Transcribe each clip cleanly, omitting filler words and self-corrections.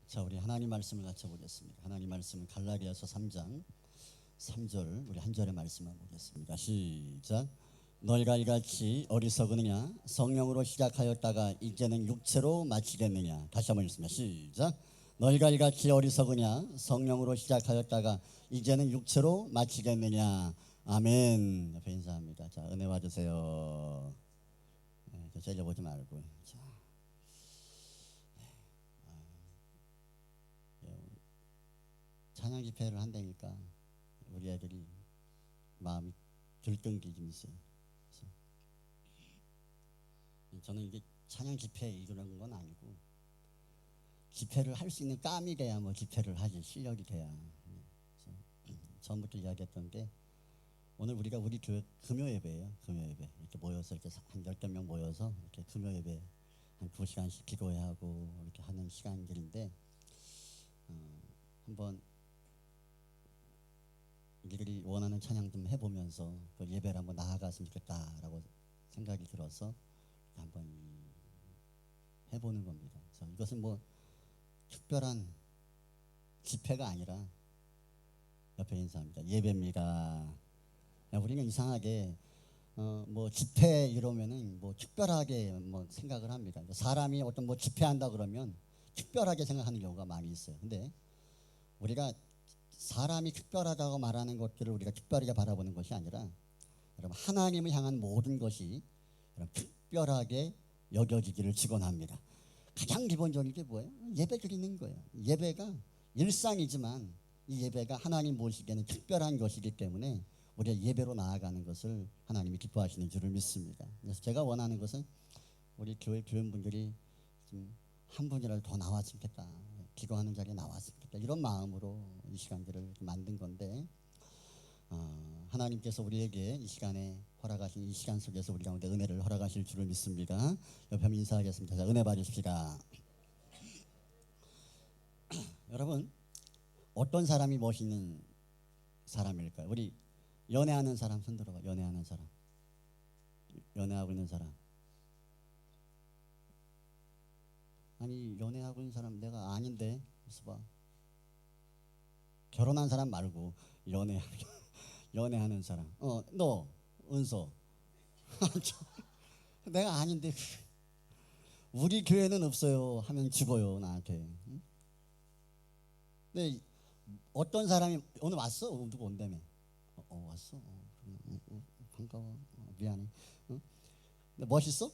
자, 우리 하나님 말씀을 같이 보겠습니다. 하나님 말씀은 갈라디아서 3장 3절, 우리 한 절의 말씀을 보겠습니다. 시작. 너희가 이같이 어리석으느냐? 성령으로 시작하였다가 이제는 육체로 마치겠느냐? 다시 한번 읽습니다. 시작. 너희가 이같이 어리석으냐? 성령으로 시작하였다가 이제는 육체로 마치겠느냐? 아멘. 옆에 인사합니다. 자, 은혜 받으세요. 네, 째려보지 말고. 자. 찬양 집회를 한다니까 우리 애들이 마음이 들뜬 게 좀 있어요. 저는 이게 찬양 집회 이런 건 아니고 집회를 할 수 있는 깜이 돼야 뭐 집회를 하지, 실력이 돼야. 처음부터 이야기했던 게 오늘 우리 교회 금요 예배예요. 금요 예배 이렇게 모여서 이렇게 한 10여 명 모여서 이렇게 금요 예배 한 2시간씩 기도해야 하고 이렇게 하는 시간들인데 한번 우리들이 원하는 찬양 좀 해보면서 그 예배를 한번 나아갔으면 좋겠다라고 생각이 들어서 한번 해보는 겁니다. 그래서 이것은 뭐 특별한 집회가 아니라 옆에 인사합니다. 예배입니다. 우리는 이상하게 뭐 집회 이러면은 뭐 특별하게 뭐 생각을 합니다. 사람이 어떤 뭐 집회한다 그러면 특별하게 생각하는 경우가 많이 있어요. 근데 우리가 사람이 특별하다고 말하는 것들을 우리가 특별하게 바라보는 것이 아니라 여러분 하나님을 향한 모든 것이 여러분 특별하게 여겨지기를 축원합니다. 가장 기본적인 게 뭐예요? 예배 드리는 거예요. 예배가 일상이지만 이 예배가 하나님 보시기에는 특별한 것이기 때문에 우리가 예배로 나아가는 것을 하나님이 기뻐하시는 줄을 믿습니다. 그래서 제가 원하는 것은 우리 교회 교인분들이 좀 한 분이라도 더 나왔으면 좋겠다. 기도하는 자리에 나왔으면 좋겠다. 이런 마음으로 이 시간들을 만든 건데 하나님께서 우리에게 이 시간에 허락하신 이 시간 속에서 우리 가운데 은혜를 허락하실 줄을 믿습니다. 옆에 한번 인사하겠습니다. 자, 은혜 받으십시다. 여러분 어떤 사람이 멋있는 사람일까요? 우리 연애하는 사람 손 들어봐. 연애하는 사람, 연애하고 있는 사람. 아니 연애하고 있는 사람 내가 아닌데 그래서 봐. 결혼한 사람 말고 연애하는 사람. 너 은서 내가 아닌데 우리 교회는 없어요 하면 죽어요 나한테. 근데 어떤 사람이 오늘 왔어? 누구 온다며? 왔어? 반가워. 미안해. 근데 멋있어?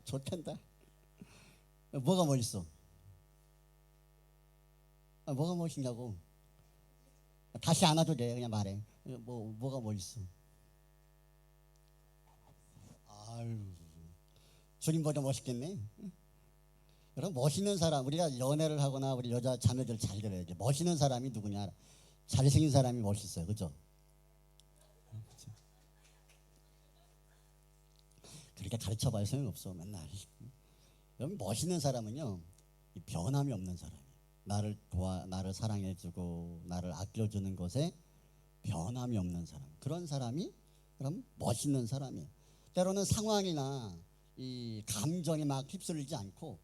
좋텐다. 뭐가 멋있어? 뭐가 멋있냐고? 다시 안 와도 돼. 그냥 말해. 뭐가 멋있어? 아유, 주님보다 멋있겠네. 여러분 멋있는 사람, 우리가 연애를 하거나 우리 여자 자매들 잘 들어야 돼. 멋있는 사람이 누구냐? 잘생긴 사람이 멋있어요. 그죠? 그렇게 가르쳐봐야 소용없어. 맨날. 여러분 멋있는 사람은요 변함이 없는 사람이에요. 나를 사랑해주고 나를 아껴주는 것에 변함이 없는 사람. 그런 사람이 그럼 멋있는 사람이에요. 때로는 상황이나 이 감정에 막 휩쓸리지 않고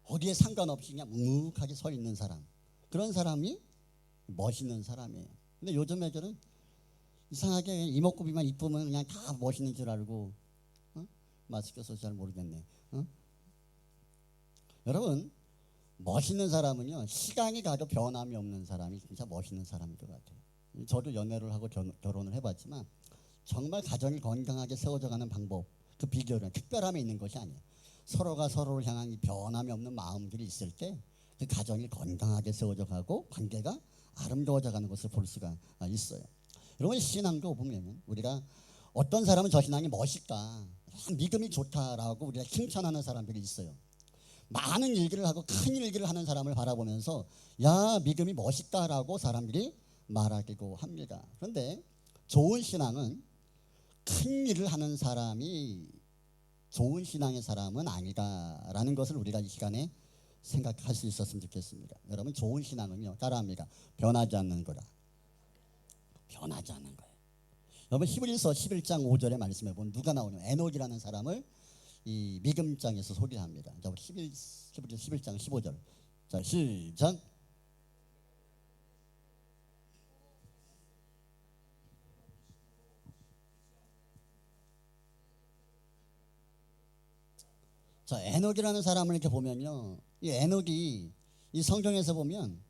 어디에 상관없이 그냥 묵묵하게 서 있는 사람. 그런 사람이 멋있는 사람이에요. 근데 요즘 애들은 이상하게 이목구비만 이쁘면 그냥 다 멋있는 줄 알고 마스크 써서 잘 모르겠네. 여러분 멋있는 사람은요 시간이 가도 변함이 없는 사람이 진짜 멋있는 사람인 것 같아요. 저도 연애를 하고 결혼을 해봤지만 정말 가정이 건강하게 세워져가는 방법, 그 비결은 특별함에 있는 것이 아니에요. 서로가 서로를 향한 이 변함이 없는 마음들이 있을 때 그 가정이 건강하게 세워져가고 관계가 아름다워져가는 것을 볼 수가 있어요. 여러분 신앙도 보면 우리가 어떤 사람은 저 신앙이 멋있다, 믿음이 좋다라고 우리가 칭찬하는 사람들이 있어요. 많은 일기를 하고 큰 일기를 하는 사람을 바라보면서 야 믿음이 멋있다라고 사람들이 말하기도 합니다. 그런데 좋은 신앙은 큰 일을 하는 사람이 좋은 신앙의 사람은 아니다라는 것을 우리가 이 시간에 생각할 수 있었으면 좋겠습니다. 여러분 좋은 신앙은요 따라합니다. 변하지 않는 거다. 변하지 않는 거예요. 여러분 히브리서 11장 5절의 말씀에 보면 누가 나오냐면 에녹이라는 사람을 이 미금장에서 소리를 합니다. 자, 우리 11장 15절. 자, 시작. 자, 에녹이라는 사람을 이렇게 보면요, 이 에녹이 이 성경에서 보면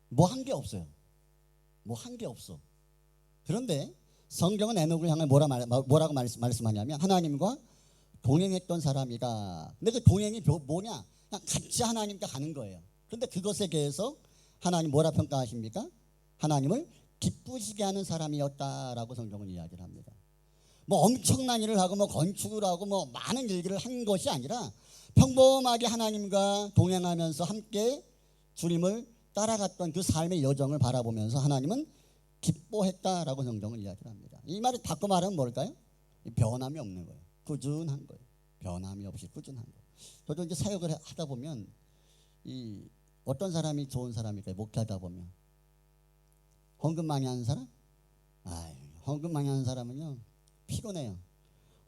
뭐 한 게 없어요. 뭐 한 게 없어. 그런데 성경은 에녹을 향해 뭐라고 말씀하냐면 하나님과 동행했던 사람이다. 근데 그 동행이 뭐냐? 그냥 같이 하나님께 가는 거예요. 그런데 그것에 대해서 하나님 뭐라 평가하십니까? 하나님을 기쁘시게 하는 사람이었다라고 성경은 이야기를 합니다. 뭐 엄청난 일을 하고 뭐 건축을 하고 뭐 많은 일들을 한 것이 아니라 평범하게 하나님과 동행하면서 함께 주님을 따라갔던 그 삶의 여정을 바라보면서 하나님은 기뻐했다라고 성경은 이야기를 합니다. 이 말을 바꿔 말하면 뭘까요? 변함이 없는 거예요. 꾸준한 거예요. 변함이 없이 꾸준한 거예요. 저도 이제 사역을 하다 보면 이 어떤 사람이 좋은 사람일까요? 목회하다 보면 헌금 많이 하는 사람? 헌금 많이 하는 사람은요 피곤해요.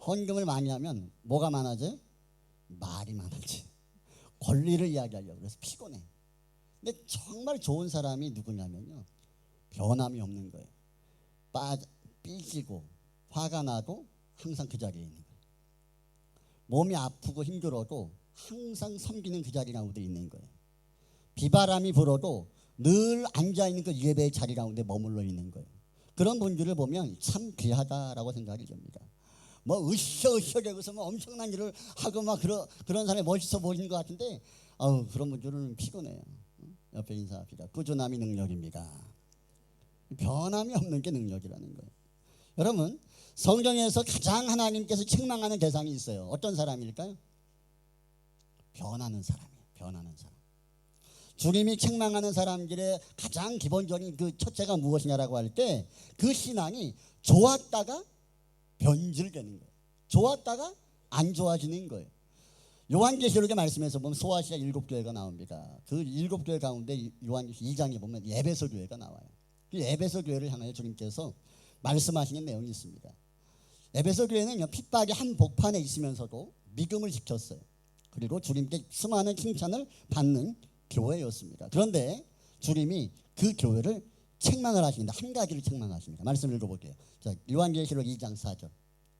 헌금을 많이 하면 뭐가 많아져요? 말이 많아져요. 권리를 이야기하려고 그래서 피곤해. 근데 정말 좋은 사람이 누구냐면요 변함이 없는 거예요. 삐지고 화가 나도 항상 그 자리에 있는 거예요. 몸이 아프고 힘들어도 항상 섬기는 그 자리 가운데 있는 거예요. 비바람이 불어도 늘 앉아있는 그 예배의 자리 가운데 머물러 있는 거예요. 그런 분들을 보면 참 귀하다라고 생각이 듭니다. 뭐 으쌰으쌰 되고서 뭐 엄청난 일을 하고 막 그런 사람이 멋있어 보이는 것 같은데 그런 분들은 피곤해요. 옆에 인사합시다. 꾸준함이 능력입니다. 변함이 없는 게 능력이라는 거예요. 여러분 성경에서 가장 하나님께서 책망하는 대상이 있어요. 어떤 사람일까요? 변하는 사람이에요. 변하는 사람. 주님이 책망하는 사람들의 가장 기본적인 그 첫째가 무엇이냐라고 할 때 그 신앙이 좋았다가 변질되는 거예요. 좋았다가 안 좋아지는 거예요. 요한계시록의 말씀에서 보면 소아시아 7교회가 나옵니다. 그 7교회 가운데 요한계시록 2장에 보면 에베소 교회가 나와요. 그 에베소 교회를 향하여 주님께서 말씀하시는 내용이 있습니다. 에베소 교회는 핍박이 한 복판에 있으면서도 믿음을 지켰어요. 그리고 주님께 수많은 칭찬을 받는 교회였습니다. 그런데 주님이 그 교회를 책망을 하십니다. 한 가지를 책망하십니다. 말씀 읽어볼게요. 자, 요한계시록 2장 4절.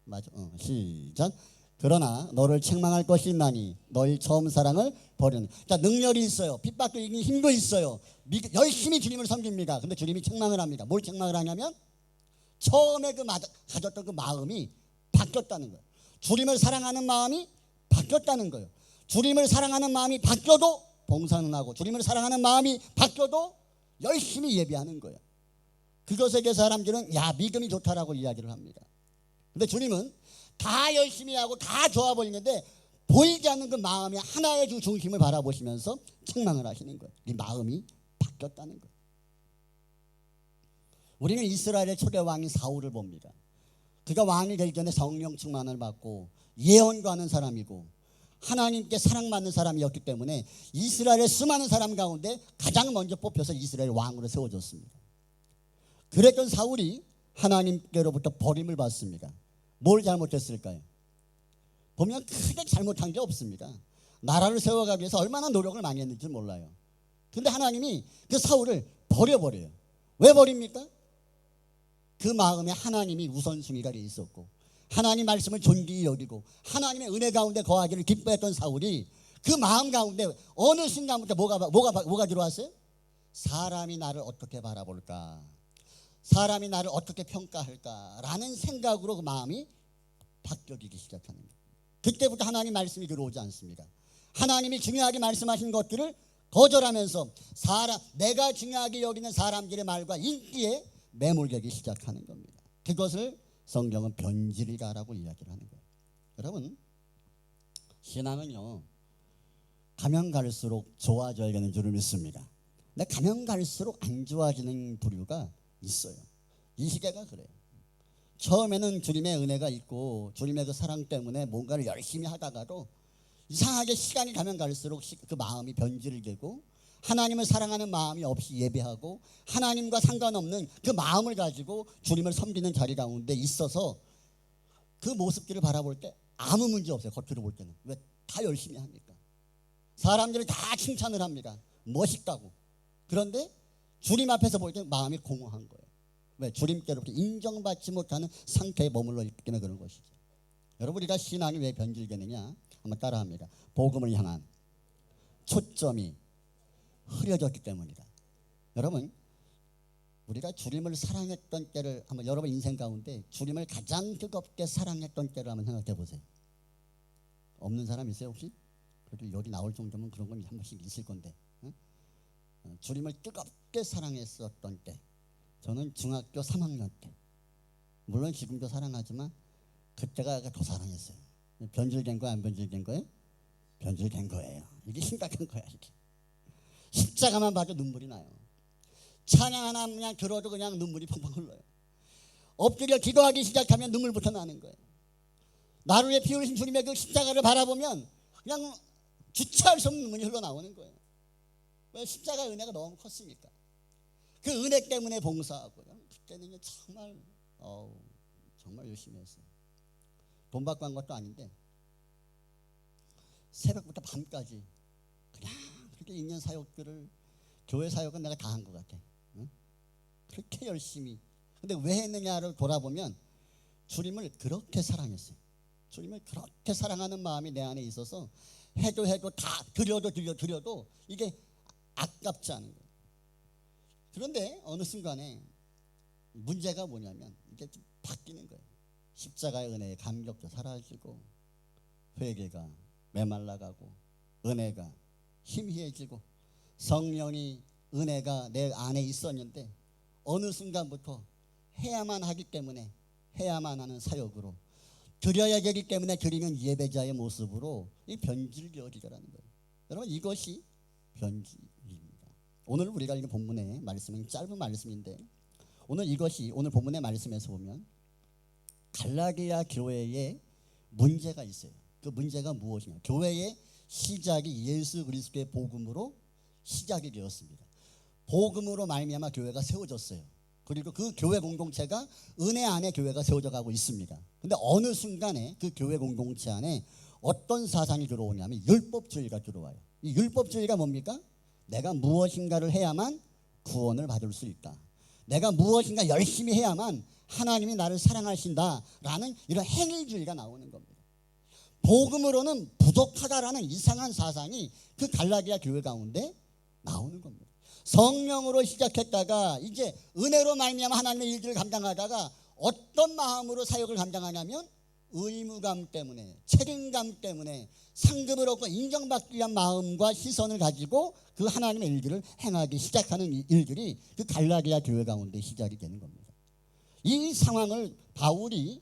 맞아. 시작. 그러나 너를 책망할 것이 있나니 너희 처음 사랑을 버리는. 자, 능력이 있어요. 핍박도 이기는 힘도 있어요. 열심히 주님을 섬깁니다. 근데 주님이 책망을 합니다. 뭘 책망을 하냐면 처음에 가졌던 그 마음이 바뀌었다는 거예요. 주님을 사랑하는 마음이 바뀌었다는 거예요. 주님을 사랑하는 마음이 바뀌어도 봉사는 하고 주님을 사랑하는 마음이 바뀌어도 열심히 예배하는 거예요. 그것에 대해서 사람들은 믿음이 좋다라고 이야기를 합니다. 근데 주님은 다 열심히 하고 다 좋아 보이는데 보이지 않는 그 마음의 하나의 주 중심을 바라보시면서 책망을 하시는 거예요. 이 마음이 바뀌었다는 거예요. 우리는 이스라엘의 초대 왕인 사울을 봅니다. 그가 왕이 되기 전에 성령 충만을 받고 예언가하는 사람이고 하나님께 사랑받는 사람이었기 때문에 이스라엘의 수많은 사람 가운데 가장 먼저 뽑혀서 이스라엘 왕으로 세워졌습니다. 그랬던 사울이 하나님께로부터 버림을 받습니다. 뭘 잘못했을까요? 보면 크게 잘못한 게 없습니다. 나라를 세워가기 위해서 얼마나 노력을 많이 했는지 몰라요. 근데 하나님이 그 사울을 버려버려요. 왜 버립니까? 그 마음에 하나님이 우선순위가 되어 있었고 하나님 말씀을 존귀히 여기고 하나님의 은혜 가운데 거하기를 기뻐했던 사울이 그 마음 가운데 어느 순간부터 뭐가 들어왔어요? 사람이 나를 어떻게 바라볼까? 사람이 나를 어떻게 평가할까라는 생각으로 그 마음이 바뀌어지기 시작하는 거예요. 그때부터 하나님 말씀이 들어오지 않습니다. 하나님이 중요하게 말씀하신 것들을 거절하면서 내가 중요하게 여기는 사람들의 말과 인기에 매몰되기 시작하는 겁니다. 그것을 성경은 변질이다라고 이야기를 하는 거예요. 여러분 신앙은요 가면 갈수록 좋아져야 되는 줄을 믿습니다. 근데 가면 갈수록 안 좋아지는 부류가 있어요. 이 시대가 그래요. 처음에는 주님의 은혜가 있고 주님의 그 사랑 때문에 뭔가를 열심히 하다가도 이상하게 시간이 가면 갈수록 그 마음이 변질되고 하나님을 사랑하는 마음이 없이 예배하고 하나님과 상관없는 그 마음을 가지고 주님을 섬기는 자리 가운데 있어서 그 모습들을 바라볼 때 아무 문제 없어요. 겉으로 볼 때는. 왜? 다 열심히 하니까. 사람들이 다 칭찬을 합니다. 멋있다고. 그런데 주님 앞에서 볼 때는 마음이 공허한 거예요. 왜? 주님께로부터 인정받지 못하는 상태에 머물러 있기 때문에 그런 것이죠. 여러분, 우리가 신앙이 왜 변질되느냐? 한번 따라합니다. 복음을 향한 초점이 흐려졌기 때문이다. 여러분, 우리가 주님을 사랑했던 때를 한번 여러분 인생 가운데 주님을 가장 뜨겁게 사랑했던 때를 한번 생각해 보세요. 없는 사람 있어요 혹시? 그래도 여기 나올 정도면 그런 건 한 번씩 있을 건데. 응? 주님을 뜨겁게 사랑했었던 때, 저는 중학교 3학년 때. 물론 지금도 사랑하지만 그때가 더 사랑했어요. 변질된 거야, 안 변질된 거예요? 변질된 거예요. 이게 심각한 거야. 이게 십자가만 봐도 눈물이 나요. 찬양 하나 그냥 들어도 그냥 눈물이 펑펑 흘러요. 엎드려 기도하기 시작하면 눈물부터 나는 거예요. 나를 위해 피 흘리신 주님의 그 십자가를 바라보면 그냥 주체할 수 없는 눈물이 흘러나오는 거예요. 왜? 십자가의 은혜가 너무 컸으니까. 그 은혜 때문에 봉사하고요. 그때는 정말 열심히 했어요. 돈 받고 한 것도 아닌데 새벽부터 밤까지 그냥 그렇게 있는 사역들을, 교회 사역은 내가 다 한 것 같아. 응? 그렇게 열심히. 근데 왜 했느냐를 돌아보면 주님을 그렇게 사랑했어요. 주님을 그렇게 사랑하는 마음이 내 안에 있어서 해도 다 드려도 이게 아깝지 않은 거예요. 그런데 어느 순간에 문제가 뭐냐면 이게 좀 바뀌는 거예요. 십자가의 은혜의 감격도 사라지고 회개가 메말라가고 은혜가 희미해지고 성령이 은혜가 내 안에 있었는데 어느 순간부터 해야만 하기 때문에 해야만 하는 사역으로, 드려야 되기 때문에 드리는 예배자의 모습으로 이 변질되어지더라는 거예요. 여러분, 이것이 변질입니다. 오늘 우리가 읽은 본문의 말씀은 짧은 말씀인데 오늘 본문의 말씀에서 보면 갈라디아 교회에 문제가 있어요. 그 문제가 무엇이냐? 교회의 시작이 예수 그리스도의 복음으로 시작이 되었습니다. 복음으로 말미암아 교회가 세워졌어요. 그리고 그 교회 공동체가 은혜 안에 교회가 세워져 가고 있습니다. 근데 어느 순간에 그 교회 공동체 안에 어떤 사상이 들어오냐면 율법주의가 들어와요. 이 율법주의가 뭡니까? 내가 무엇인가를 해야만 구원을 받을 수 있다. 내가 무엇인가 열심히 해야만 하나님이 나를 사랑하신다라는 이런 행위주의가 나오는 겁니다. 복음으로는 부족하다라는 이상한 사상이 그 갈라디아 교회 가운데 나오는 겁니다. 성령으로 시작했다가 이제 은혜로 말미암아 하나님의 일들을 감당하다가 어떤 마음으로 사역을 감당하냐면 의무감 때문에, 책임감 때문에 상급을 얻고 인정받기 위한 마음과 시선을 가지고 그 하나님의 일들을 행하기 시작하는 일들이 그 갈라디아 교회 가운데 시작이 되는 겁니다. 이 상황을 바울이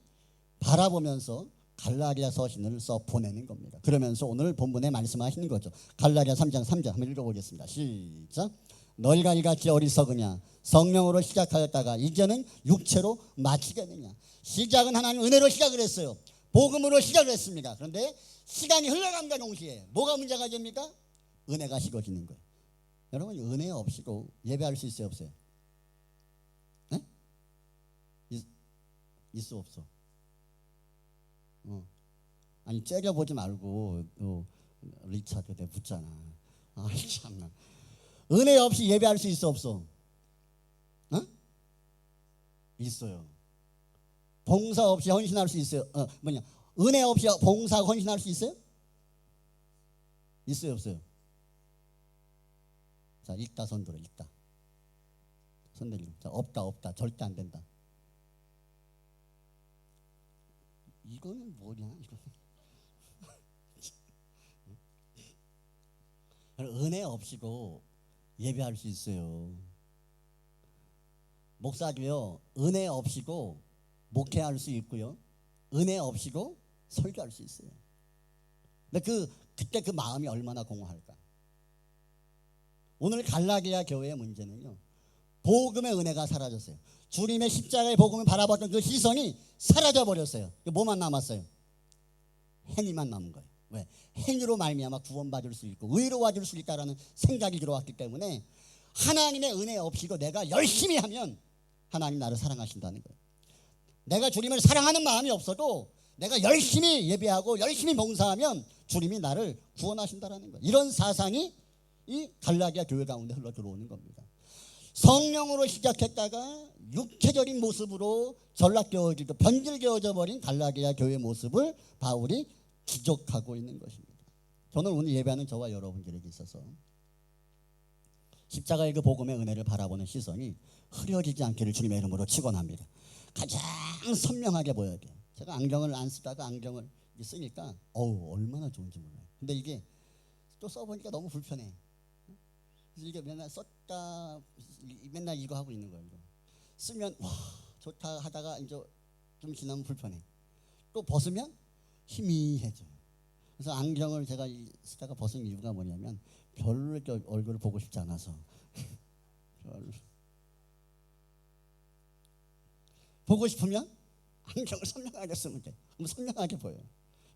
바라보면서 갈라디아 서신을 써 보내는 겁니다. 그러면서 오늘 본문에 말씀하시는 거죠. 갈라디아 3장 3절 한번 읽어보겠습니다. 시작. 너희가 이같이 어리석으냐? 성령으로 시작하였다가 이제는 육체로 마치겠느냐? 시작은 하나님 은혜로 시작을 했어요. 복음으로 시작을 했습니다. 그런데 시간이 흘러간다 동시에 뭐가 문제가 됩니까? 은혜가 식어지는 거예요. 여러분, 은혜 없이도 예배할 수 있어요, 없어요? 네? 있어 없어? 아니 째려보지 말고 리차드 내 묻잖아. 아 참나. 은혜 없이 예배할 수 있어 없어? 있어요. 봉사 없이 헌신할 수 있어요? 은혜 없이 봉사 헌신할 수 있어요? 있어요 없어요? 자, 있다 손 들어. 있다 손 들려. 자, 없다 절대 안 된다. 이거는 뭐냐? 은혜 없이도 예배할 수 있어요. 목사도요, 은혜 없이도 목회할 수 있고요, 은혜 없이도 설교할 수 있어요. 근데 그때 그 마음이 얼마나 공허할까? 오늘 갈라디아 교회의 문제는요, 복음의 은혜가 사라졌어요. 주님의 십자가의 복음을 바라봤던 그 시선이 사라져 버렸어요. 뭐만 남았어요? 행위만 남은 거예요. 왜? 행위로 말미암아 구원받을 수 있고 의로워질 수 있다라는 생각이 들어왔기 때문에 하나님의 은혜 없이도 내가 열심히 하면 하나님 나를 사랑하신다는 거예요. 내가 주님을 사랑하는 마음이 없어도 내가 열심히 예배하고 열심히 봉사하면 주님이 나를 구원하신다라는 거예요. 이런 사상이 이 갈라디아 교회 가운데 흘러 들어오는 겁니다. 성령으로 시작했다가 육체적인 모습으로 전락되어지고 변질되어져 버린 갈라디아 교회 모습을 바울이 지적하고 있는 것입니다. 저는 오늘 예배하는 저와 여러분들에게 있어서 십자가의 그 복음의 은혜를 바라보는 시선이 흐려지지 않기를 주님의 이름으로 축원합니다. 가장 선명하게 보여야 돼요. 제가 안경을 안 쓰다가 안경을 쓰니까 얼마나 좋은지 몰라요. 근데 이게 또 써보니까 너무 불편해. 그래서 이게 맨날 썼다 맨날 이거 하고 있는 거예요. 이거. 쓰면 와 좋다 하다가 이제 좀 지나면 불편해. 또 벗으면 희미해져요. 그래서 안경을 제가 쓰다가 벗은 이유가 뭐냐면 별로 얼굴을 보고 싶지 않아서 보고 싶으면 안경을 선명하게 쓰면 돼. 그럼 선명하게 보여요.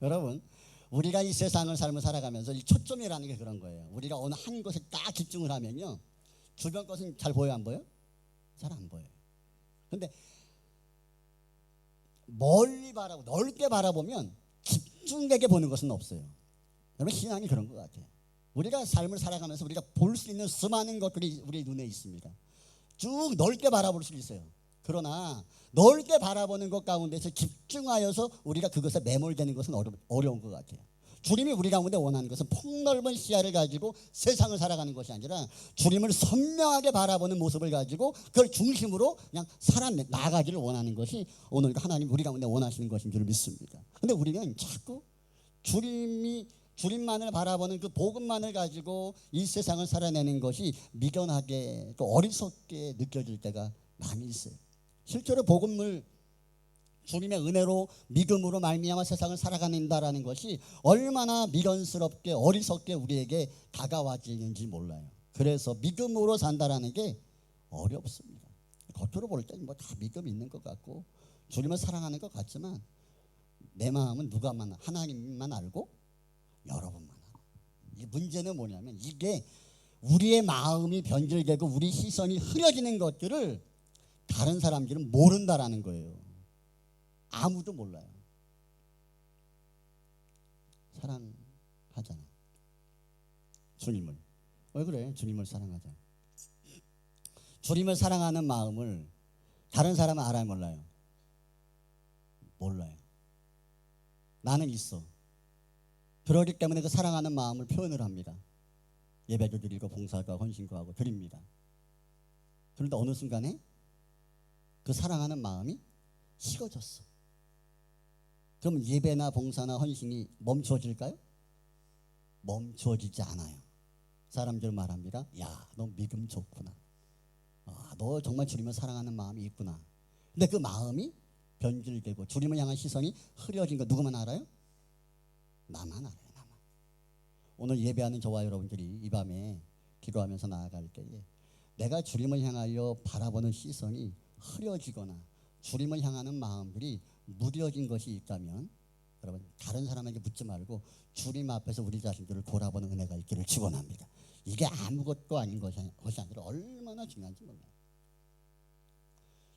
여러분 우리가 이 세상을 삶을 살아가면서 이 초점이라는 게 그런 거예요. 우리가 어느 한 것에 딱 집중을 하면요 주변 것은 잘 보여요 안 보여요? 잘 안 보여요. 근데 멀리 바라보고 넓게 바라보면 집중되게 보는 것은 없어요. 여러분 신앙이 그런 것 같아요. 우리가 삶을 살아가면서 우리가 볼 수 있는 수많은 것들이 우리 눈에 있습니다. 쭉 넓게 바라볼 수 있어요. 그러나 넓게 바라보는 것 가운데서 집중하여서 우리가 그것에 매몰되는 것은 어려운 것 같아요. 주님이 우리 가운데 원하는 것은 폭넓은 시야를 가지고 세상을 살아가는 것이 아니라 주님을 선명하게 바라보는 모습을 가지고 그걸 중심으로 그냥 나아가기를 원하는 것이 오늘 하나님 우리 가운데 원하시는 것인 줄 믿습니다. 그런데 우리는 자꾸 주님만을 바라보는 그 복음만을 가지고 이 세상을 살아내는 것이 미련하게 또 어리석게 느껴질 때가 많이 있어요. 실제로 복음을 주님의 은혜로 믿음으로 말미암아 세상을 살아가는다라는 것이 얼마나 미련스럽게 어리석게 우리에게 다가와지는지 몰라요. 그래서 믿음으로 산다라는 게 어렵습니다. 겉으로 볼 때는 뭐 다 믿음이 있는 것 같고 주님을 사랑하는 것 같지만 내 마음은 하나님만 알고 여러분만 알고. 이 문제는 뭐냐면 이게 우리의 마음이 변질되고 우리 시선이 흐려지는 것들을 다른 사람들은 모른다라는 거예요. 아무도 몰라요. 사랑하잖아. 주님을. 왜 그래? 주님을 사랑하자. 주님을 사랑하는 마음을 다른 사람은 알아요, 몰라요? 몰라요. 나는 있어. 그러기 때문에 그 사랑하는 마음을 표현을 합니다. 예배도 드리고 봉사도 헌신도 하고 드립니다. 그런데 어느 순간에 그 사랑하는 마음이 식어졌어. 그럼 예배나 봉사나 헌신이 멈춰질까요? 멈춰지지 않아요. 사람들 말합니다. 야, 너 믿음 좋구나. 너 정말 주님을 사랑하는 마음이 있구나. 근데 그 마음이 변질되고 주님을 향한 시선이 흐려진 거 누구만 알아요? 나만 알아요. 나만. 오늘 예배하는 저와 여러분들이 이 밤에 기도하면서 나아갈 때에 내가 주님을 향하여 바라보는 시선이 흐려지거나 주님을 향하는 마음들이 무뎌진 것이 있다면 여러분 다른 사람에게 묻지 말고 주님 앞에서 우리 자신들을 돌아보는 은혜가 있기를 축원합니다. 이게 아무것도 아닌 것이 아니라 얼마나 중요한지 몰라요.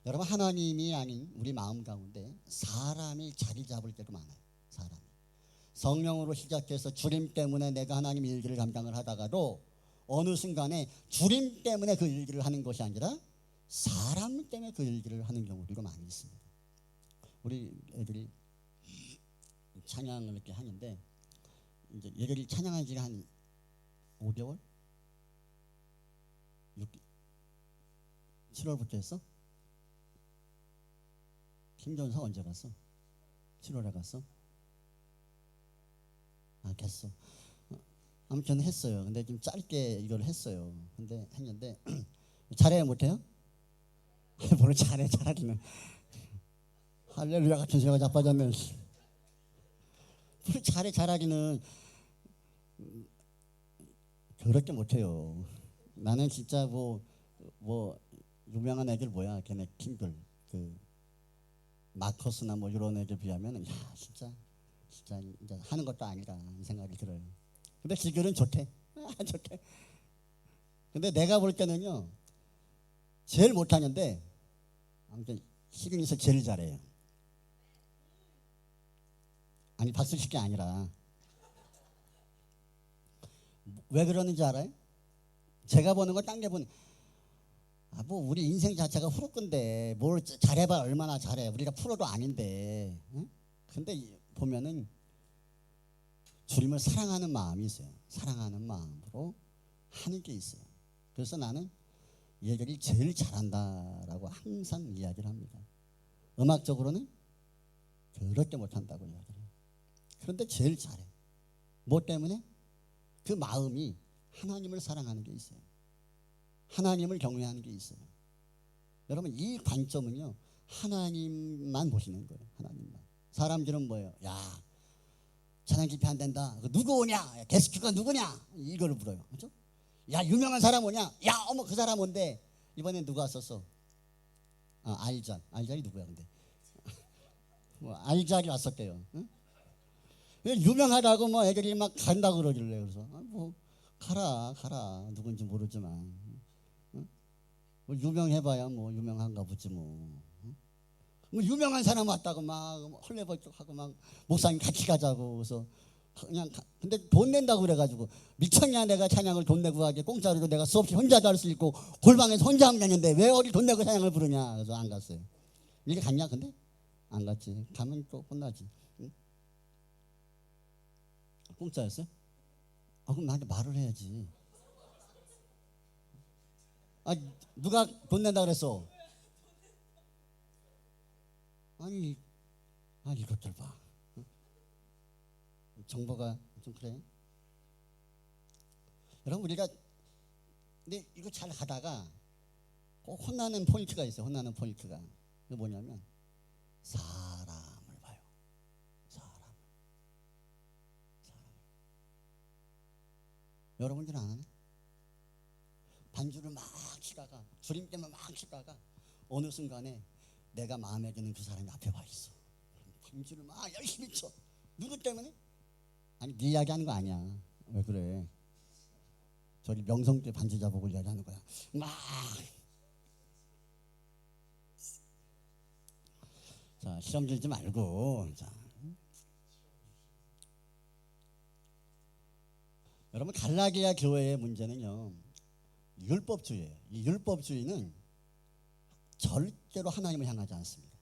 여러분 하나님이 아닌 우리 마음 가운데 사람이 자리 잡을 때도 많아요. 사람이 성령으로 시작해서 주님 때문에 내가 하나님 일들을 감당을 하다가도 어느 순간에 주님 때문에 그 일들을 하는 것이 아니라 사람 때문에 그 일들을 하는 경우도 많이 있습니다. 우리 애들이 찬양을 이렇게 하는데 이제 얘들이 찬양한 지가 한 5개월? 7월부터 했어? 김전사 언제 갔어? 7월에 갔어? 됐어. 아무튼 했어요. 근데 좀 짧게 이걸 했어요. 근데 했는데 잘해요 못해요? 뭘 잘하기는 할렐루야 같은 소리가 자빠졌네. 잘하기는 그렇게 못해요. 나는 진짜 뭐 유명한 애들 뭐야 걔네 팀들 그 마커스나 뭐 이런 애들 비하면 야 진짜 이제 하는 것도 아니다 이 생각이 들어요. 근데 기교는 좋대. 좋대. 근데 내가 볼 때는요 제일 못하는데 아무튼 희경이서 제일 잘해요. 아니 박수 칠 게 아니라 왜 그러는지 알아요? 제가 보는 걸 딴 게 보는 뭐 우리 인생 자체가 후루꾼데 뭘 잘해봐 얼마나 잘해 우리가 프로도 아닌데 응? 근데 보면은 주님을 사랑하는 마음이 있어요. 사랑하는 마음으로 하는 게 있어요. 그래서 나는 얘들이 제일 잘한다라고 항상 이야기를 합니다. 음악적으로는 그렇게 못한다고 이야기를 해요. 그런데 제일 잘해. 뭐 때문에? 그 마음이 하나님을 사랑하는 게 있어요. 하나님을 경외하는 게 있어요. 여러분 이 관점은요 하나님만 보시는 거예요. 하나님만. 사람들은 뭐예요? 야 찬양 집회 안 된다. 누구 오냐? 게스트가 누구냐? 이걸 물어요. 그렇죠? 야 유명한 사람 오냐? 야 어머 그 사람 온대. 이번엔 누가 왔었어? 알잘이 누구야 근데? 뭐 알잘이 왔었대요. 응? 유명하다고 뭐 애들이 막 간다고 그러길래 그래서 뭐 가라 누군지 모르지만 뭐 유명해봐야 뭐 유명한가 보지 뭐. 뭐 유명한 사람 왔다고 막 헐레벌떡하고 막 목사님 같이 가자고 그래서 그냥 근데 돈 낸다고 그래가지고 미쳤냐 내가 찬양을 돈 내고 하게 공짜로도 내가 수없이 혼자도 할 수 있고 골방에서 혼자 하면 되는데 왜 어디 돈 내고 찬양을 부르냐. 그래서 안 갔어요. 이게 갔냐 근데? 안 갔지. 가면 또 혼나지. 응? 공짜였어요? 그럼 나한테 말을 해야지. 누가 돈 낸다 그랬어? 아니 이것들 봐. 정보가 좀 그래. 여러분 우리가 근데 이거 잘 하다가 꼭 혼나는 포인트가 있어요. 혼나는 포인트가. 그게 뭐냐면 사람을 봐요. 사람을. 여러분들은 안 하나? 반주를 막 치다가 주림 때문에 막 치다가 어느 순간에 내가 마음에 드는 그 사람이 앞에 와 있어. 반주를 막 열심히 쳐. 누구 때문에? 아니 네 이야기하는 거 아니야. 왜 그래? 저기 명성 때 반주자 보고 이야기하는 거야. 막. 자 시험 들지 말고. 자. 여러분 갈라디아 교회의 문제는요 율법주의예요. 이 율법주의는 절대로 하나님을 향하지 않습니다.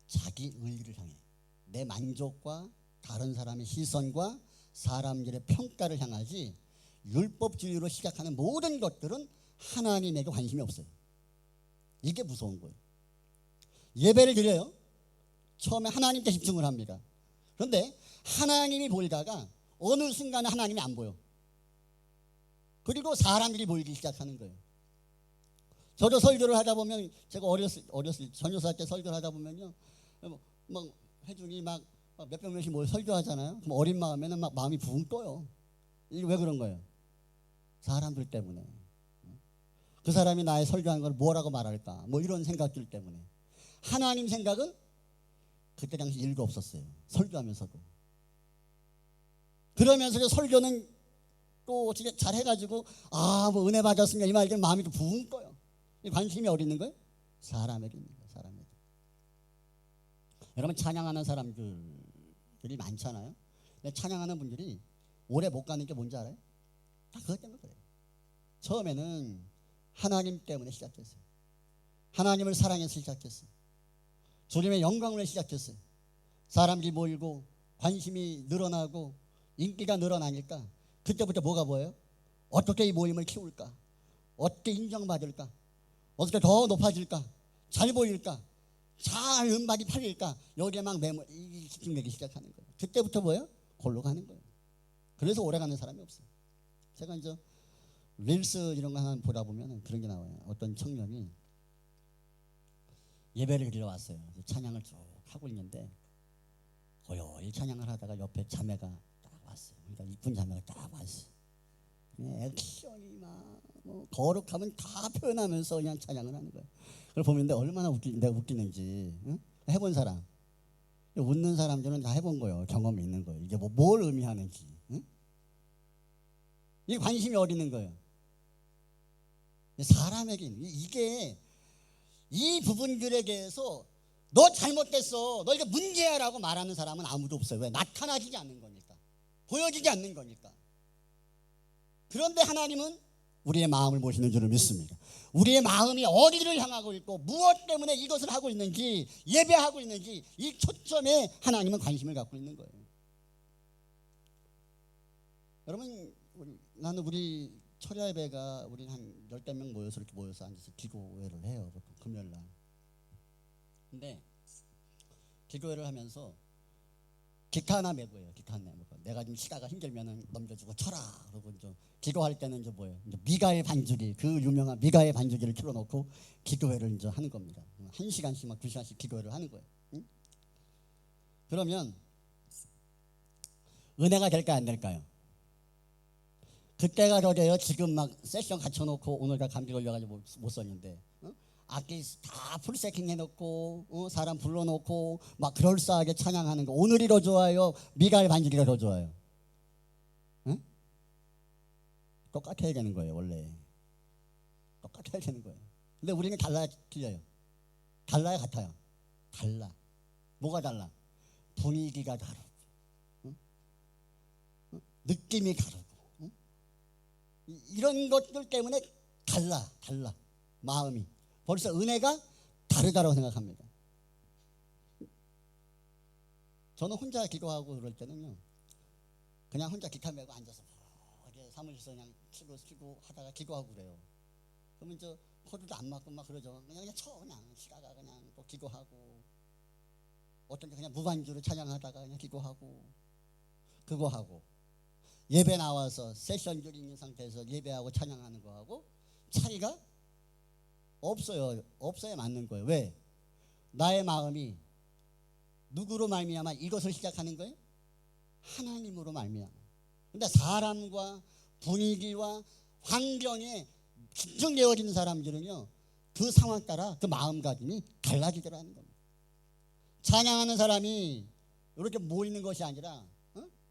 자기 의를 향해 내 만족과 다른 사람의 시선과 사람들의 평가를 향하지 율법주의로 시작하는 모든 것들은 하나님에게 관심이 없어요. 이게 무서운 거예요. 예배를 드려요. 처음에 하나님께 집중을 합니다. 그런데 하나님이 보이다가 어느 순간에 하나님이 안 보여. 그리고 사람들이 보이기 시작하는 거예요. 저도 설교를 하다 보면 제가 어렸을 전교사 때 설교를 하다 보면요 막 회중이 막 몇백 명씩 모여 설교하잖아요. 그럼 어린 마음에는 막 마음이 붕 떠요. 이게 왜 그런 거예요? 사람들 때문에. 그 사람이 나의 설교한 걸 뭐라고 말할까? 뭐 이런 생각들 때문에. 하나님 생각은 그때 당시 일도 없었어요. 설교하면서도. 그러면서 설교는 또 어떻게 잘 해가지고 뭐 은혜 받았으니까 이 말 되면 마음이 또 붕 떠요. 관심이 어디 있는 거예요? 사람에게 있는 거예요. 사람에게. 여러분 찬양하는 사람들이 많잖아요. 근데 찬양하는 분들이 오래 못 가는 게 뭔지 알아요? 다 그것 때문에 그래요. 처음에는 하나님 때문에 시작했어요. 하나님을 사랑해서 시작했어요. 주님의 영광을 시작했어요. 사람들이 모이고 관심이 늘어나고 인기가 늘어나니까 그때부터 뭐가 보여요? 어떻게 이 모임을 키울까? 어떻게 인정받을까? 어떻게 더 높아질까? 잘 보일까? 잘 음반이 팔릴까? 여기에 막 집중되기 시작하는 거예요. 그때부터 뭐예요? 골로 가는 거예요. 그래서 오래 가는 사람이 없어요. 제가 이제 릴스 이런 거 하나 보다 보면 그런 게 나와요. 어떤 청년이 예배를 드리러 왔어요. 찬양을 쭉 하고 있는데 고요히 찬양을 하다가 옆에 자매가 딱 왔어요. 그러니까 이쁜 자매가 딱 왔어요. 액션이 막 뭐 거룩함은 다 표현하면서 그냥 찬양을 하는 거예요. 그걸 보는데 얼마나 내가 웃기는지. 응? 해본 사람, 웃는 사람들은 다 해본 거예요. 경험이 있는 거예요. 이게 뭘 의미하는지. 응? 이 관심이 어디 있는 거예요? 사람에게 이게 이 부분들에 대해서 너 잘못됐어, 너 이거 문제야라고 말하는 사람은 아무도 없어요. 왜? 나타나지지 않는 거니까, 보여지지 않는 거니까. 그런데 하나님은 우리의 마음을 보시는 줄을 믿습니다. 우리의 마음이 어디를 향하고 있고 무엇 때문에 이것을 하고 있는지, 예배하고 있는지, 이 초점에 하나님은 관심을 갖고 있는 거예요. 여러분, 나는 우리 철야 예배가 우리 한 10대 명 모여서 이렇게 모여서 앉아서 기도회를 해요. 보통 금요일 날. 근데 기도회를 하면서 기타 하나 메고 해요. 기타 하나 메고. 내가 좀 시가가 힘들면은 넘겨주고 쳐라. 그러고 이제 기도할 때는 이제 뭐예요? 이제 미가의 반주기, 그 유명한 미가의 반주기를 틀어놓고 기도회를 이제 하는 겁니다. 1시간씩 막 2시간씩 기도회를 하는 거예요. 응? 그러면 은혜가 될까요, 안 될까요? 그때가 저래요. 지금 막 세션 갖춰놓고 오늘가 감기 걸려가지고 못 썼는데, 악기 다 풀세팅 해놓고, 사람 불러놓고 막 그럴싸하게 찬양하는 거 오늘이 더 좋아요, 미가의 반주기가 더 좋아요? 응? 똑같아야 되는 거예요. 원래 똑같아야 되는 거예요. 근데 우리는 달라요, 틀려요? 달라요, 같아요? 달라. 뭐가 달라? 분위기가 다르고, 응? 느낌이 다르고, 응? 이런 것들 때문에 달라 마음이. 벌써 은혜가 다르다고 생각합니다. 저는 혼자 기도하고 그럴 때는요, 그냥 혼자 기타 메고 앉아서 사무실에서 그냥 치고 하다가 기도하고 그래요. 그러면 저 코드도 안 맞고 막 그러죠. 그냥 쳐, 그냥 시가가 그냥 또 기도하고, 어떤 게 그냥 무반주로 찬양하다가 그냥 기도하고, 그거 하고, 예배 나와서 세션줄 있는 상태에서 예배하고 찬양하는 거하고 차이가 없어야 맞는 거예요. 왜? 나의 마음이 누구로 말미암아 이것을 시작하는 거예요? 하나님으로 말미암아. 근데 사람과 분위기와 환경에 집중되어진 사람들은요, 그 상황 따라 그 마음가짐이 달라지더라는 겁니다. 찬양하는 사람이 이렇게 모이는 것이 아니라,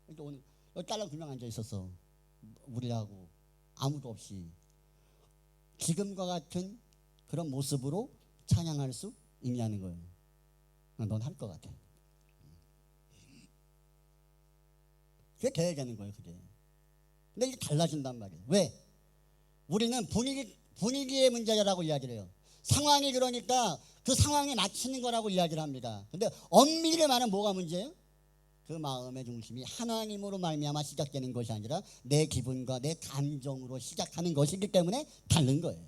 이렇게 오늘 여기 딸랑 2명 앉아 있었어. 우리하고 아무도 없이 지금과 같은 그런 모습으로 찬양할 수 있냐는 거예요. 넌 할 것 같아. 그게 돼야 되는 거예요, 그게. 근데 이게 달라진단 말이에요. 왜? 우리는 분위기의 문제라고 이야기를 해요. 상황이 그러니까 그 상황에 맞추는 거라고 이야기를 합니다. 근데 엄밀히 말하면 뭐가 문제예요? 그 마음의 중심이 하나님으로 말미암아 시작되는 것이 아니라 내 기분과 내 감정으로 시작하는 것이기 때문에 다른 거예요.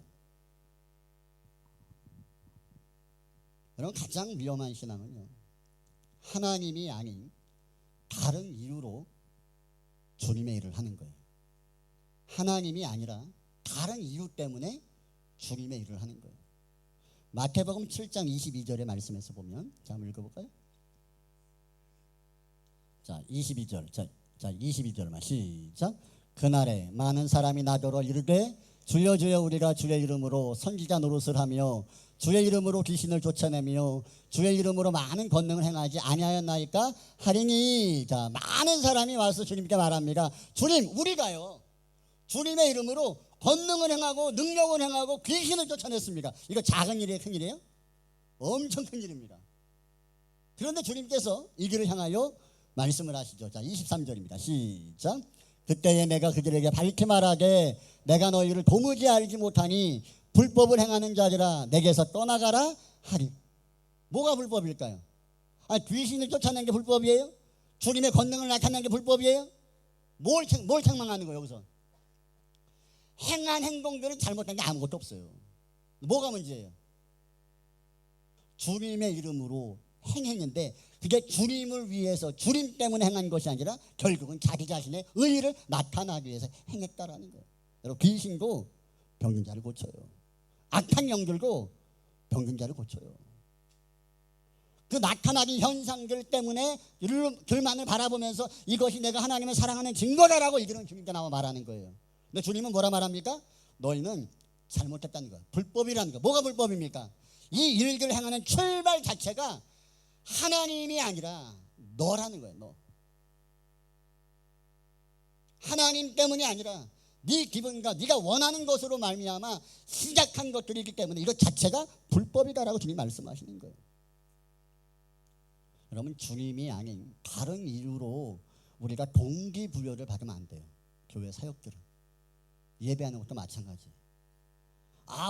여러분, 가장 위험한 신앙은요, 하나님이 아닌 다른 이유로 주님의 일을 하는 거예요. 하나님이 아니라 다른 이유 때문에 주님의 일을 하는 거예요. 마태복음 7장 22절의 말씀에서 보면, 자, 한번 읽어볼까요? 자, 22절. 자, 22절만 시작. 그날에 많은 사람이 나더러 이르되 주여 주여 우리가 주의 이름으로 선지자 노릇을 하며 주의 이름으로 귀신을 쫓아내며 주의 이름으로 많은 권능을 행하지 아니하였나이까 하리니. 자, 많은 사람이 와서 주님께 말합니다. 주님, 우리가요 주님의 이름으로 권능을 행하고 능력을 행하고 귀신을 쫓아냈습니다. 이거 작은 일이에요, 큰 일이에요? 엄청 큰 일입니다. 그런데 주님께서 이 길을 향하여 말씀을 하시죠. 자, 23절입니다. 시작. 그때에 내가 그들에게 밝히 말하되 내가 너희를 도무지 알지 못하니 불법을 행하는 자들아 내게서 떠나가라 하리. 뭐가 불법일까요? 귀신을 쫓아낸 게 불법이에요? 주님의 권능을 나타낸 게 불법이에요? 뭘 책망하는 거예요, 여기서? 행한 행동들은 잘못된 게 아무것도 없어요. 뭐가 문제예요? 주님의 이름으로 행했는데 그게 주님을 위해서, 주님 때문에 행한 것이 아니라 결국은 자기 자신의 의의를 나타나기 위해서 행했다라는 거예요. 여러분, 귀신도 병든 자를 고쳐요. 악한 영들도 병든 자를 고쳐요. 그 나타나는 현상들 때문에 그들만을 바라보면서 이것이 내가 하나님을 사랑하는 증거다라고 이들은 주님께 나와 말하는 거예요. 근데 주님은 뭐라 말합니까? 너희는 잘못했다는 거예요. 불법이라는 거. 뭐가 불법입니까? 이 일들을 행하는 출발 자체가 하나님이 아니라 너라는 거예요. 너. 하나님 때문이 아니라 네 기분과 네가 원하는 것으로 말미암아 시작한 것들이기 때문에 이것 자체가 불법이다라고 주님이 말씀하시는 거예요. 그러면 주님이 아닌 다른 이유로 우리가 동기부여를 받으면 안 돼요. 교회 사역들은 예배하는 것도 마찬가지예요.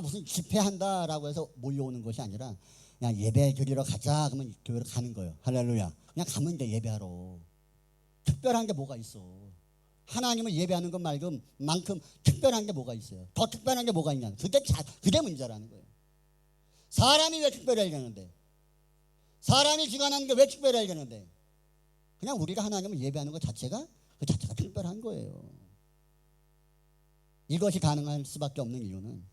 무슨 집회한다라고 해서 몰려오는 것이 아니라 그냥 예배 드리러 가자 그러면 교회로 가는 거예요. 할렐루야. 그냥 가면 돼. 예배하러. 특별한 게 뭐가 있어. 하나님을 예배하는 것 만큼 특별한 게 뭐가 있어요. 더 특별한 게 뭐가 있냐. 그게 문제라는 거예요. 사람이 왜 특별해야 되는데, 사람이 주관하는 게 왜 특별해야 되는데, 그냥 우리가 하나님을 예배하는 것 자체가 특별한 거예요. 이것이 가능할 수밖에 없는 이유는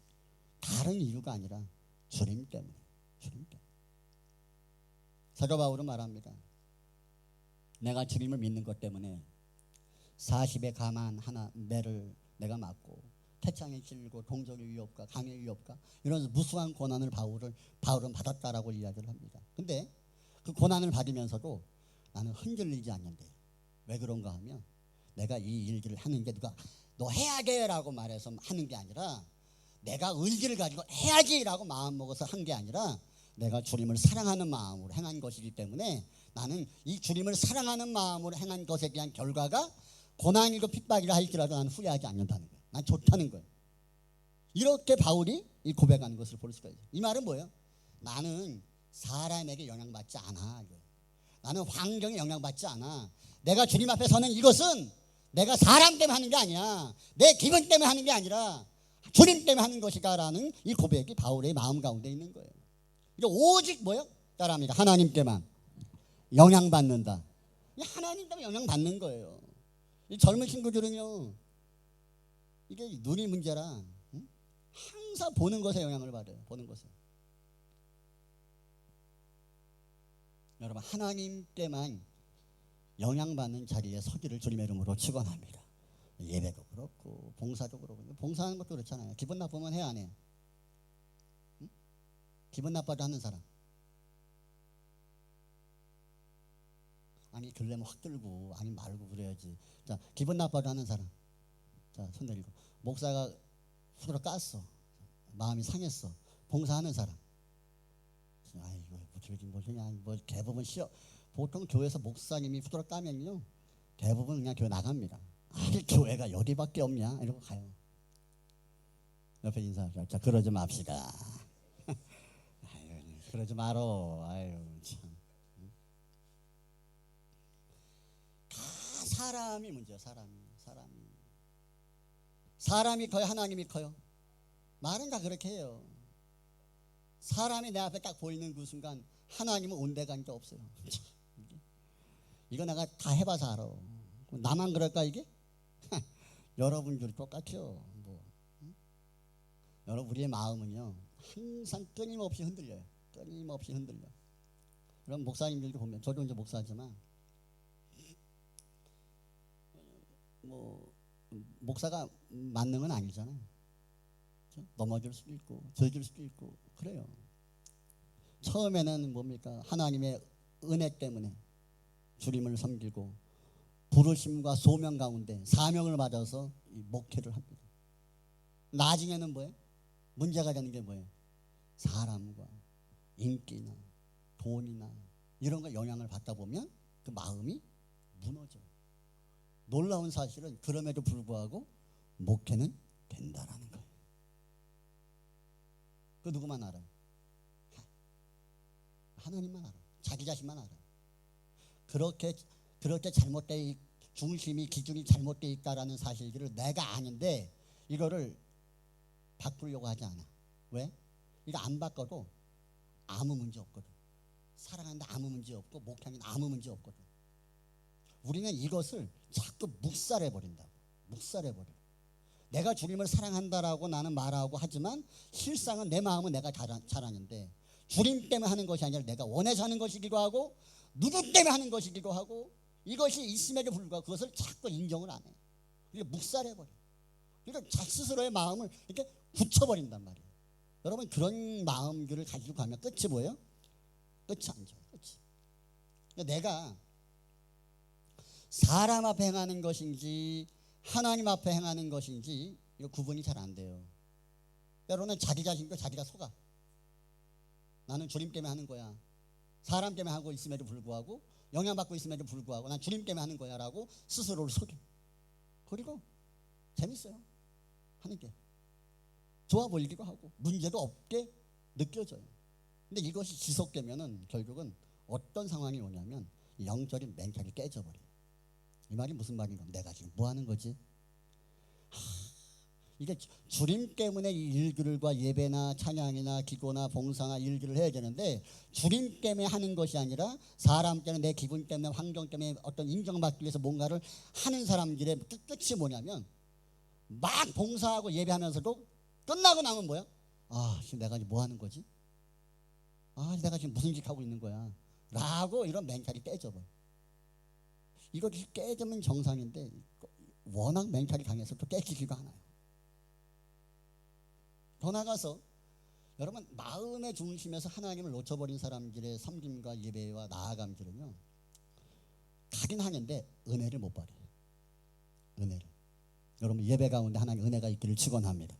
다른 이유가 아니라 주님 때문에. 사도 바울은 말합니다. 내가 주님을 믿는 것 때문에 40의 가만 하나 매를 내가 맞고 태창에 찔리고 동족의 위협과 강의 위협과 이런 무수한 고난을 바울은 받았다라고 이야기를 합니다. 근데 그 고난을 받으면서도 나는 흔들리지 않는데, 왜 그런가 하면 내가 이 일들을 하는 게 누가 너 해야 돼라고 말해서 하는 게 아니라, 내가 의지를 가지고 해야지라고 마음먹어서 한 게 아니라 내가 주님을 사랑하는 마음으로 행한 것이기 때문에 나는 이 주님을 사랑하는 마음으로 행한 것에 대한 결과가 고난이고 핍박이라 할지라도 나는 후회하지 않는다는 거예요. 난 좋다는 거예요. 이렇게 바울이 이 고백하는 것을 볼 수가 있어요. 이 말은 뭐예요? 나는 사람에게 영향받지 않아. 나는 환경에 영향받지 않아. 내가 주님 앞에 서는 이것은 내가 사람 때문에 하는 게 아니야. 내 기분 때문에 하는 게 아니라 주님 때문에 하는 것이다라는 이 고백이 바울의 마음 가운데 있는 거예요. 이게 오직 뭐예요? 따라합니다. 하나님께만 영향받는다. 하나님 때문에 영향받는 거예요. 이 젊은 친구들은요, 이게 눈이 문제라 항상 보는 것에 영향을 받아요. 보는 것에. 여러분, 하나님께만 영향받는 자리에 서기를 주님의 이름으로 축원합니다. 예배도 그렇고 봉사도 그렇고. 봉사하는 것도 그렇잖아요. 기분 나쁘면 해, 안 해? 기분 나빠도 하는 사람. 아니 들려면 확 들고 아니 말고 그래야지. 자, 기분 나빠도 하는 사람. 자, 손 내리고. 목사가 후드러 깠어. 마음이 상했어. 봉사하는 사람. 아이고 뭐 대부분 보통 교회에서 목사님이 후드러 까면요 대부분 그냥 교회 나갑니다. 교회가 여기밖에 없냐 이러고 가요. 옆에 인사하죠. 자, 그러지 맙시다. 아유, 그러지 말어. 아유 참. 다 사람이 문제야. 사람이 커요, 하나님이 커요? 말은 다 그렇게 해요. 사람이 내 앞에 딱 보이는 그 순간 하나님은 온데간데 없어요. 이거 내가 다 해봐서 알아. 나만 그럴까 이게? 여러분들 똑같죠. 여러분, 우리의 마음은요 항상 끊임없이 흔들려요. 그럼 목사님들도 보면, 저도 이제 목사지만 목사가 만능은 아니잖아요. 그렇죠? 넘어질 수도 있고 져질 수도 있고 그래요. 처음에는 뭡니까? 하나님의 은혜 때문에 주님을 섬기고 부르심과 소명 가운데 사명을 받아서 이 목회를 합니다. 나중에는 뭐예요? 문제가 되는 게 뭐예요? 사람과 인기나 돈이나 이런 거 영향을 받다 보면 그 마음이 무너져요. 놀라운 사실은 그럼에도 불구하고 목회는 된다라는 거예요. 그 누구만 알아요? 하나님만 알아요. 자기 자신만 알아요. 그렇게 잘못된 중심이 기준이 잘못되어 있다라는 사실들을 내가 아는데 이거를 바꾸려고 하지 않아. 왜? 이거 안 바꿔도 아무 문제 없거든. 사랑하는데 아무 문제 없고 목회하는 아무 문제 없거든. 우리는 이것을 자꾸 묵살해버린다고. 내가 주님을 사랑한다라고 나는 말하고 하지만 실상은 내 마음은 내가 잘 아는데 주님 때문에 하는 것이 아니라 내가 원해서 하는 것이기도 하고 누구 때문에 하는 것이기도 하고 이것이 있음에도 불구하고 그것을 자꾸 인정을 안 해. 이게 묵살해버려. 그러니까 자기 스스로의 마음을 이렇게 굳혀버린단 말이에요. 여러분, 그런 마음들을 가지고 가면 끝이 뭐예요? 끝이 안 좋아요. 끝이. 내가 사람 앞에 행하는 것인지 하나님 앞에 행하는 것인지 이거 구분이 잘 안 돼요. 때로는 자기 자신도 자기가 속아. 나는 주님 때문에 하는 거야. 사람 때문에 하고 있음에도 불구하고, 영향받고 있음에도 불구하고 난 주님 때문에 하는 거야 라고 스스로를 속여. 그리고 재밌어요. 하는 게 좋아 보이기도 하고 문제도 없게 느껴져요. 근데 이것이 지속되면은 결국은 어떤 상황이 오냐면 영적인 멘탈이 깨져버려요. 이 말이 무슨 말인가? 내가 지금 뭐 하는 거지? 이게 주님 때문에 이 일들과 예배나 찬양이나 기도나 봉사나 일들을 해야 되는데, 주님 때문에 하는 것이 아니라 사람 때문에, 내 기분 때문에, 환경 때문에 어떤 인정받기 위해서 뭔가를 하는 사람들의 끝이 뭐냐면, 막 봉사하고 예배하면서도 끝나고 나면 뭐야? 지금 내가 뭐 하는 거지? 내가 지금 무슨 짓 하고 있는 거야? 라고 이런 멘탈이 깨져버려. 이것이 깨지면 정상인데 워낙 멘탈이 강해서 또 깨지지가 않아요. 더 나가서 여러분, 마음의 중심에서 하나님을 놓쳐버린 사람들의 섬김과 예배와 나아감들은요, 가긴 하는데 은혜를 못 받아요. 은혜를. 여러분, 예배 가운데 하나님 은혜가 있기를 축원합니다.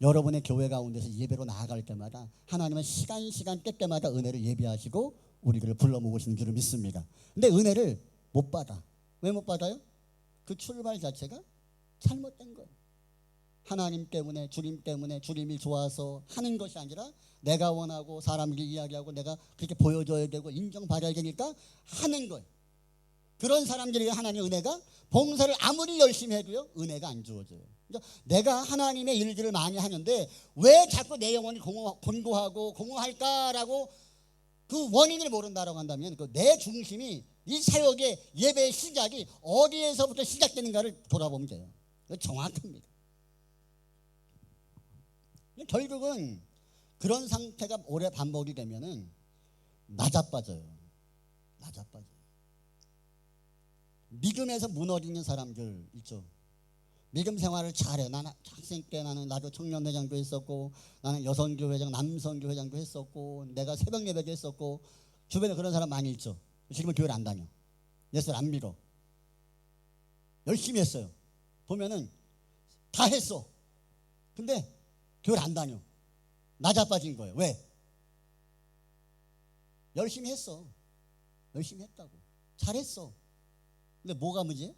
여러분의 교회 가운데서 예배로 나아갈 때마다 하나님은 시간 때때마다 은혜를 예비하시고 우리를 불러 모으시는 줄을 믿습니다. 근데 은혜를 못 받아. 왜 못 받아요? 그 출발 자체가 잘못된 거예요. 하나님 때문에, 주님 때문에, 주님이 좋아서 하는 것이 아니라 내가 원하고 사람들이 이야기하고 내가 그렇게 보여줘야 되고 인정받아야 되니까 하는 거예요. 그런 사람들에게 하나님의 은혜가, 봉사를 아무리 열심히 해도요 은혜가 안 주어져요. 그러니까 내가 하나님의 일들을 많이 하는데 왜 자꾸 내 영혼이 곤고하고 공허할까라고 그 원인을 모른다라고 한다면, 그 내 중심이, 이 사역의 예배의 시작이 어디에서부터 시작되는가를 돌아보면 돼요. 정확합니다. 결국은 그런 상태가 오래 반복이 되면은 낮아빠져요. 믿음에서 무너지는 사람들 있죠. 믿음 생활을 잘해. 나는 학생 때 나도 청년회장도 했었고, 나는 여성교회장, 남성교회장도 했었고, 내가 새벽 예배도 했었고, 주변에 그런 사람 많이 있죠. 지금은 교회를 안 다녀. 예수를 안 믿어. 열심히 했어요. 보면은 다 했어. 근데 교회를 안 다녀. 낮아빠진 거예요. 왜? 열심히 했어. 열심히 했다고. 잘했어. 근데 뭐가 문제야?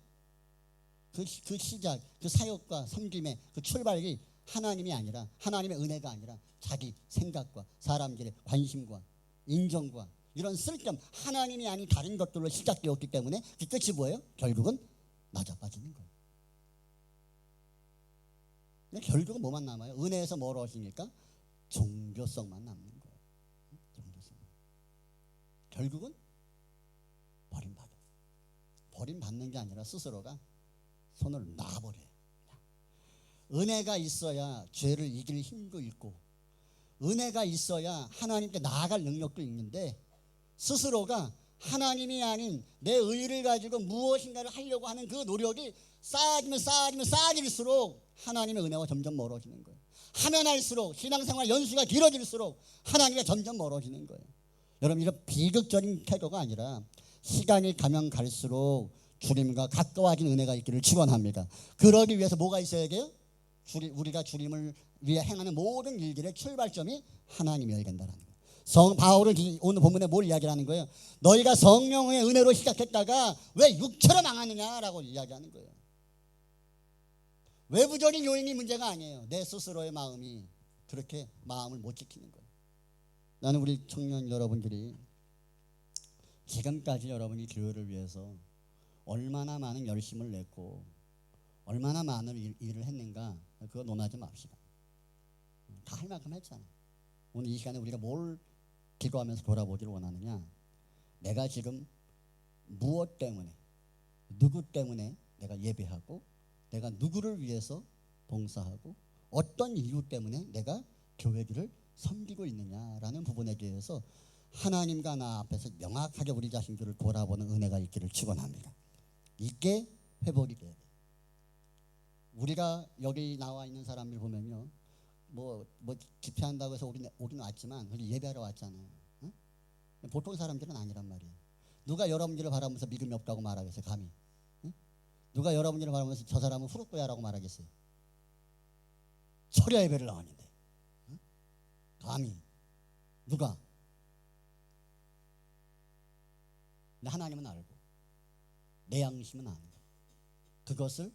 그 시작, 그 사역과 섬김의 그 출발이 하나님이 아니라, 하나님의 은혜가 아니라 자기 생각과 사람들의 관심과 인정과 이런 쓸데없는 하나님이 아닌 다른 것들로 시작되었기 때문에 그 끝이 뭐예요? 결국은 낮아빠지는 거예요. 근데 결국은 뭐만 남아요? 은혜에서 멀어지니까 종교성만 남는 거예요. 종교성. 결국은 버림받아요. 버림받는 게 아니라 스스로가 손을 놔버려요. 은혜가 있어야 죄를 이길 힘도 있고, 은혜가 있어야 하나님께 나아갈 능력도 있는데, 스스로가 하나님이 아닌 내 의를 가지고 무엇인가를 하려고 하는 그 노력이 쌓아질수록 하나님의 은혜와 점점 멀어지는 거예요. 하면 할수록 신앙생활 연수가 길어질수록 하나님과 점점 멀어지는 거예요. 여러분, 이런 비극적인 태도가 아니라 시간이 가면 갈수록 주님과 가까워진 은혜가 있기를 축원합니다. 그러기 위해서 뭐가 있어야 돼요? 우리가 주님을 위해 행하는 모든 일들의 출발점이 하나님이어야 된다는 거예요. 바울은 오늘 본문에 뭘 이야기하는 거예요? 너희가 성령의 은혜로 시작했다가 왜 육체로 망하느냐라고 이야기하는 거예요. 외부적인 요인이 문제가 아니에요. 내 스스로의 마음이 그렇게 마음을 못 지키는 거예요. 나는 우리 청년 여러분들이 지금까지 여러분이 교회를 위해서 얼마나 많은 열심을 냈고 얼마나 많은 일을 했는가, 그거 논하지 맙시다. 다 할 만큼 했잖아. 오늘 이 시간에 우리가 뭘 기도하면서 돌아보기를 원하느냐, 내가 지금 무엇 때문에, 누구 때문에 내가 예배하고, 내가 누구를 위해서 봉사하고, 어떤 이유 때문에 내가 교회를 섬기고 있느냐라는 부분에 대해서 하나님과 나 앞에서 명확하게 우리 자신들을 돌아보는 은혜가 있기를 축원합니다. 이게 회복이 돼야 돼요. 우리가 여기 나와 있는 사람들 보면요, 뭐 집회한다고 해서 우리는 왔지만 우리 예배하러 왔잖아요. 응? 보통 사람들은 아니란 말이에요. 누가 여러분들을 바라보면서 믿음이 없다고 말하겠어요? 감히? 응? 누가 여러분들을 바라보면서 저 사람은 후루꾸야라고 말하겠어요? 철야 예배를 나왔는데. 응? 감히? 누가? 근데 하나님은 알고 내 양심은 아는 거예요. 그것을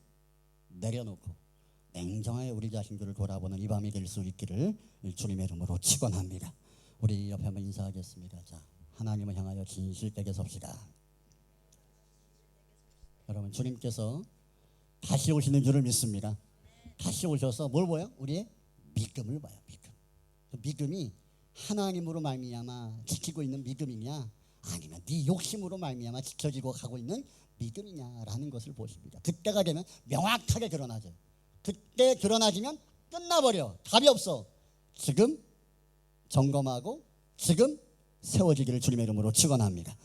내려놓고 냉정하게 우리 자신들을 돌아보는 이 밤이 될 수 있기를 주님의 이름으로 축원합니다. 우리 옆에 한번 인사하겠습니다. 자, 하나님을 향하여 진실되게 섭시다. 여러분, 주님께서 다시 오시는 줄을 믿습니다. 다시 오셔서 뭘 봐요? 우리의 믿음을 봐요. 믿음. 그 믿음이 하나님으로 말미암아 지키고 있는 믿음이냐, 아니면 네 욕심으로 말미암아 지켜지고 가고 있는 믿음이냐라는 것을 보십니다. 그때가 되면 명확하게 드러나죠. 그때 드러나지면 끝나버려. 답이 없어. 지금 점검하고 지금 세워지기를 주님의 이름으로 축원합니다.